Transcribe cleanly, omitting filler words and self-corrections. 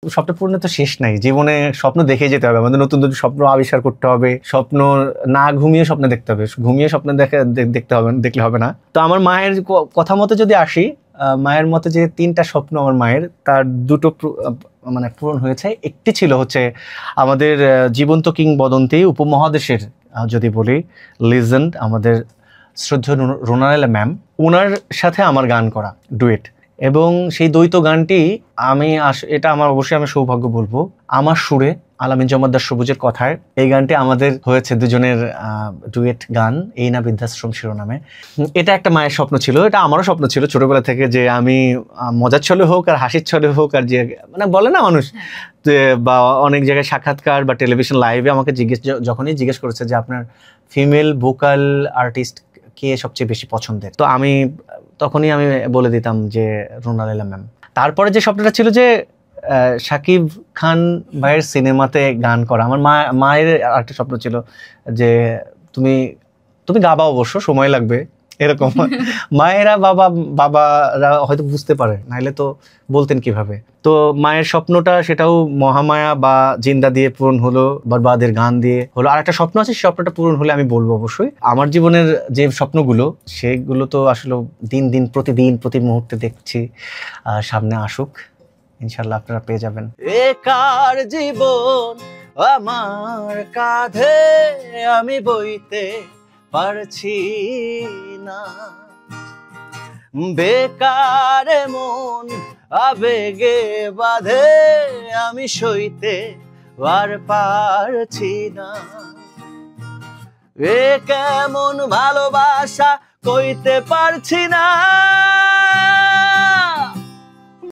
স্বপ্ন পূরণের তো শেষ নাই, জীবনে স্বপ্ন দেখে যেতে হবে, আমাদের নতুন নতুন স্বপ্ন আবিষ্কার করতে হবে, স্বপ্ন না ঘুমিয়ে স্বপ্ন দেখতে হবে, ঘুমিয়ে স্বপ্ন দেখলে হবে না। তো আমার মায়ের কথা মতো যদি আসি, মায়ের মতে যে 3টা স্বপ্ন আমার মায়ের, তার 2টো মানে পূরণ হয়েছে। একটি ছিল হচ্ছে আমাদের জীবন্ত কিংবদন্তি উপমহাদেশের যদি বলি লিজেন্ড, আমাদের শ্রদ্ধেয় রোনারেলা ম্যাম, ওনার সাথে আমার গান করা ডুয়েট। এবং সেই দ্বৈত গানটি এটা আমার অবশ্যই আমি সৌভাগ্য বলবো, আমার সুরে আলামিন জমাদ্দার সবুজের কথায় এই গানটি আমাদের হয়েছে দুজনের ডুয়েট গান, এই না বৃদ্ধাশ্রম শিরোনামে। এটা একটা মায়ের স্বপ্ন ছিল, এটা আমারও স্বপ্ন ছিল ছোটবেলা থেকে, যে আমি মজার ছলে হোক আর হাসির ছলে হোক, আর যে মানে বলে না মানুষ বা অনেক জায়গায় সাক্ষাৎকার বা টেলিভিশন লাইভে আমাকে যখনই জিজ্ঞেস করেছে যে আপনার ফিমেল ভোকাল আর্টিস্ট কে সবচেয়ে বেশি পছন্দের, তো তখনই আমি বলে দিতাম যে রোনারেলা ম্যাম। তারপরে যে স্বপ্নটা ছিল যে শাকিব খান ভাইয়ের সিনেমাতে গান করা। আমার মায়ের আরেকটা স্বপ্ন ছিল যে তুমি গাবা, অবশ্য সময় লাগবে, এরকম। মায়েরা বাবারা হয়তো বুঝতে পারে, নাইলে তো বলতেন কিভাবে। তো মায়ের স্বপ্নটা সেটাও মহামায়া বা জিন্দা দিয়ে পূরণ হলো, বরবাদের গান দিয়ে হলো। আর একটা স্বপ্ন আছে, স্বপ্নটা পূরণ হলে আমি বলবো অবশ্যই। আমার জীবনের যে স্বপ্নগুলো, সেগুলো তো আসলে দিন প্রতিদিন প্রতি মুহূর্তে দেখছি, সামনে আসুক ইনশাল্লাহ আপনারা পেয়ে যাবেন। একার জীবন আমার কাঁধে আমি বইতে পারছি না, বেকার মন আবেগে বাঁধে আমি সইতে আর পারছি না। এ কেমন ভালোবাসা কইতে পারছি না,